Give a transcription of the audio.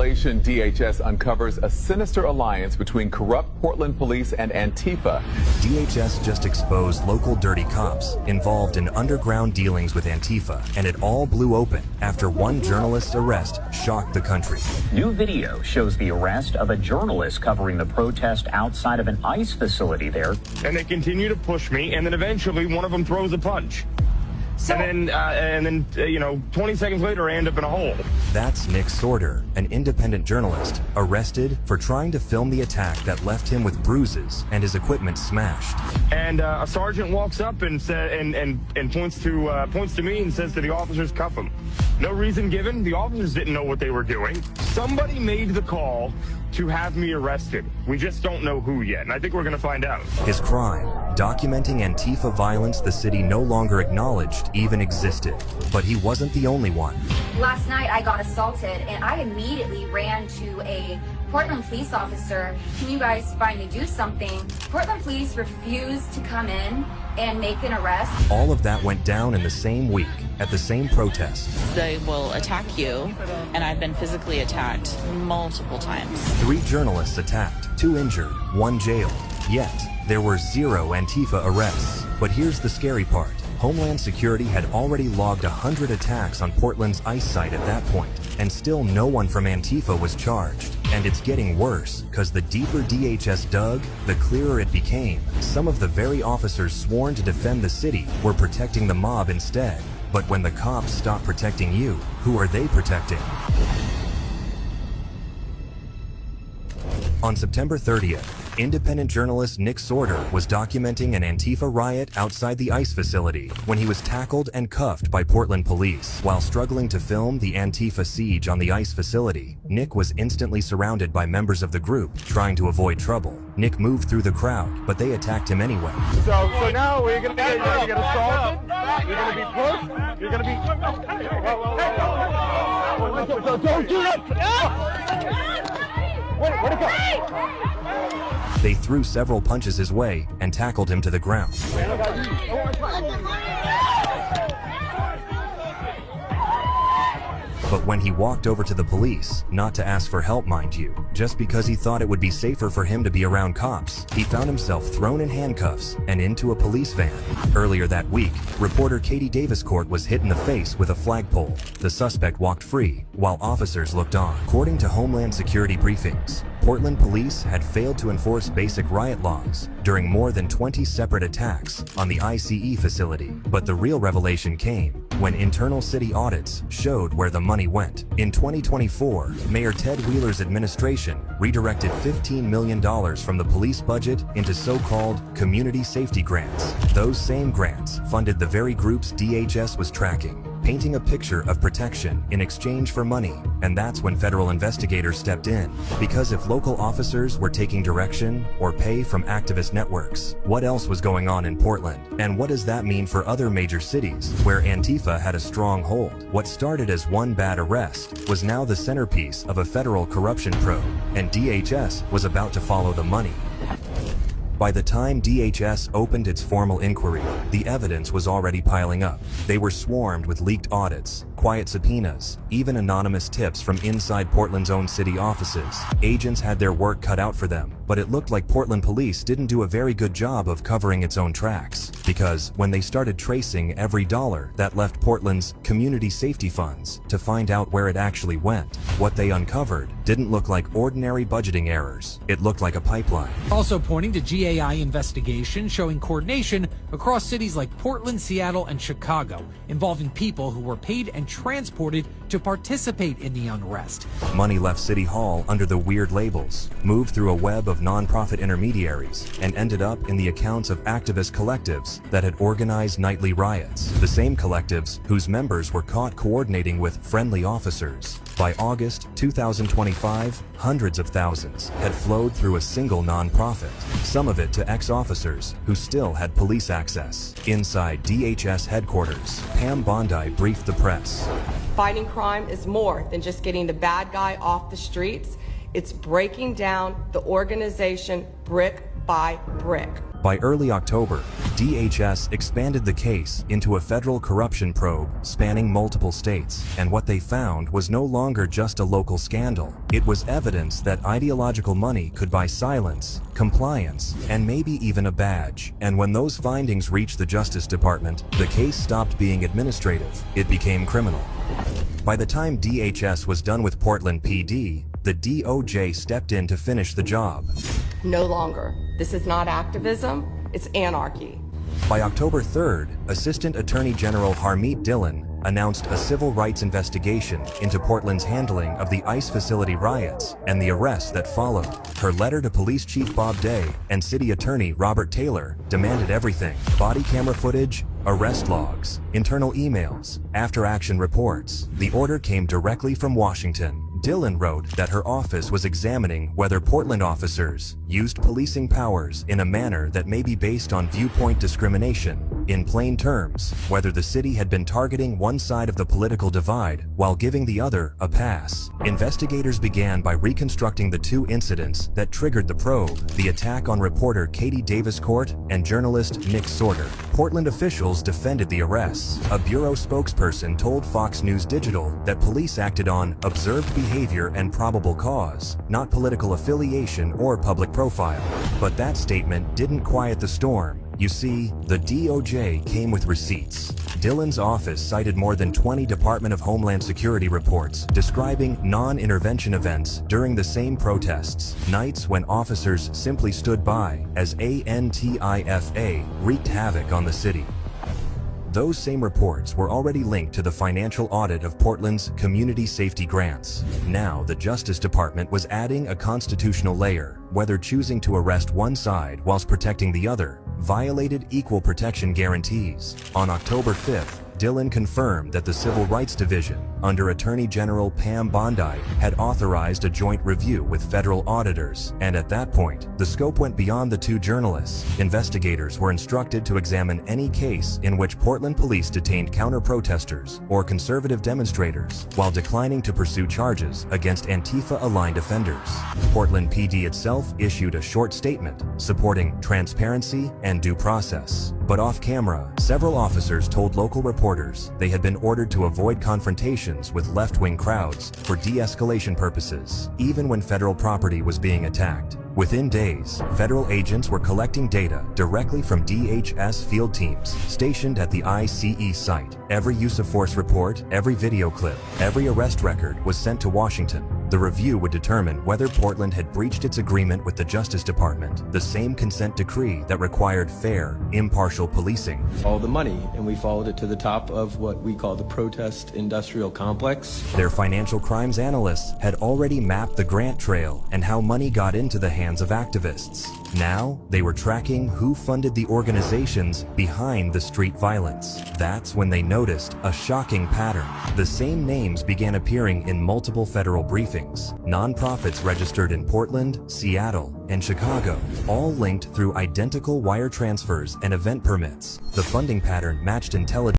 revelation, DHS uncovers a sinister alliance between corrupt Portland police and Antifa. DHS just exposed local dirty cops involved in underground dealings with Antifa, and it all blew open after one journalist's arrest shocked the country. New video shows the arrest of a journalist covering the protest outside of an ICE facility there. And they continue to push me, and then eventually one of them throws a punch. And then, 20 seconds later, I end up in a hole. That's Nick Sorter, an independent journalist, arrested for trying to film the attack that left him with bruises and his equipment smashed. And a sergeant walks up and points to me and says to the officers, cuff him. No reason given. The officers didn't know what they were doing. Somebody made the call to have me arrested. We just don't know who yet, and I think we're going to find out. His crime, documenting Antifa violence the city no longer acknowledged even existed. But he wasn't the only one. Last night I got assaulted and I immediately ran to a Portland police officer. Can you guys finally do something? Portland police refused to come in and make an arrest. All of that went down in the same week at the same protest. They will attack you, and I've been physically attacked multiple times. 3 journalists attacked, 2 injured, 1 jailed. Yet, there were 0 Antifa arrests. But here's the scary part. Homeland Security had already logged 100 attacks on Portland's ICE site at that point, and still no one from Antifa was charged. And it's getting worse, because the deeper DHS dug, the clearer it became. Some of the very officers sworn to defend the city were protecting the mob instead. But when the cops stop protecting you, who are they protecting? On September 30th, independent journalist Nick Sorter was documenting an Antifa riot outside the ICE facility when he was tackled and cuffed by Portland police. While struggling to film the Antifa siege on the ICE facility, Nick was instantly surrounded by members of the group trying to avoid trouble. Nick moved through the crowd, but they attacked him anyway. So now we're going to get assaulted, you're going to be pushed, you're going to be... Don't do that! Where'd it go? They threw several punches his way and tackled him to the ground. But when he walked over to the police, not to ask for help mind you, just because he thought it would be safer for him to be around cops, he found himself thrown in handcuffs and into a police van. Earlier that week, reporter Katie Daviscourt was hit in the face with a flagpole. The suspect walked free, while officers looked on. According to Homeland Security briefings, Portland police had failed to enforce basic riot laws during more than 20 separate attacks on the ICE facility. But the real revelation came when internal city audits showed where the money went. In 2024, Mayor Ted Wheeler's administration redirected $15 million from the police budget into so-called community safety grants. Those same grants funded the very groups DHS was tracking, painting a picture of protection in exchange for money. And that's when federal investigators stepped in. Because if local officers were taking direction or pay from activist networks, what else was going on in Portland? And what does that mean for other major cities where Antifa had a strong hold? What started as one bad arrest was now the centerpiece of a federal corruption probe, and DHS was about to follow the money. By the time DHS opened its formal inquiry, the evidence was already piling up. They were swarmed with leaked audits, quiet subpoenas, even anonymous tips from inside Portland's own city offices. Agents had their work cut out for them, but it looked like Portland police didn't do a very good job of covering its own tracks. Because when they started tracing every dollar that left Portland's community safety funds to find out where it actually went, what they uncovered didn't look like ordinary budgeting errors. It looked like a pipeline. Also pointing to GAI investigation showing coordination across cities like Portland, Seattle, and Chicago, involving people who were paid and transported to participate in the unrest. Money left City Hall under the weird labels, moved through a web of nonprofit intermediaries, and ended up in the accounts of activist collectives that had organized nightly riots. The same collectives whose members were caught coordinating with friendly officers. By August 2025, hundreds of thousands had flowed through a single nonprofit, some of it to ex-officers who still had police access. Inside DHS headquarters, Pam Bondi briefed the press. Fighting crime is more than just getting the bad guy off the streets. It's breaking down the organization brick by brick. By early October, DHS expanded the case into a federal corruption probe spanning multiple states, and what they found was no longer just a local scandal. It was evidence that ideological money could buy silence, compliance, and maybe even a badge. And when those findings reached the Justice Department, the case stopped being administrative. It became criminal. By the time DHS was done with Portland PD, the DOJ stepped in to finish the job. No longer. This is not activism, it's anarchy. By October 3rd, Assistant Attorney General Harmeet Dillon announced a civil rights investigation into Portland's handling of the ICE facility riots and the arrests that followed. Her letter to Police Chief Bob Day and City Attorney Robert Taylor demanded everything: body camera footage, arrest logs, internal emails, after-action reports. The order came directly from Washington. Dillon wrote that her office was examining whether Portland officers used policing powers in a manner that may be based on viewpoint discrimination. In plain terms, whether the city had been targeting one side of the political divide while giving the other a pass. Investigators began by reconstructing the two incidents that triggered the probe: the attack on reporter Katie Davis-Court and journalist Nick Sorter. Portland officials defended the arrests. A bureau spokesperson told Fox News Digital that police acted on observed behavior and probable cause, not political affiliation or public profile. But that statement didn't quiet the storm. You see, the DOJ came with receipts. Dillon's office cited more than 20 Department of Homeland Security reports describing non-intervention events during the same protests, nights when officers simply stood by as Antifa wreaked havoc on the city. Those same reports were already linked to the financial audit of Portland's community safety grants. Now, the Justice Department was adding a constitutional layer: whether choosing to arrest one side whilst protecting the other violated equal protection guarantees. On October 5th, Dillon confirmed that the Civil Rights Division, under Attorney General Pam Bondi, had authorized a joint review with federal auditors, and at that point, the scope went beyond the two journalists. Investigators were instructed to examine any case in which Portland police detained counter-protesters or conservative demonstrators while declining to pursue charges against Antifa-aligned offenders. Portland PD itself issued a short statement supporting transparency and due process. But off-camera, several officers told local reporters they had been ordered to avoid confrontations with left-wing crowds for de-escalation purposes, even when federal property was being attacked. Within days, federal agents were collecting data directly from DHS field teams stationed at the ICE site. Every use of force report, every video clip, every arrest record was sent to Washington. The review would determine whether Portland had breached its agreement with the Justice Department, the same consent decree that required fair, impartial policing. All the money, and we followed it to the top of what we call the protest industrial complex. Their financial crimes analysts had already mapped the grant trail and how money got into the hands of activists. Now, they were tracking who funded the organizations behind the street violence. That's when they noticed a shocking pattern. The same names began appearing in multiple federal briefings. Nonprofits registered in Portland, Seattle, and Chicago, all linked through identical wire transfers and event permits. The funding pattern matched intelligence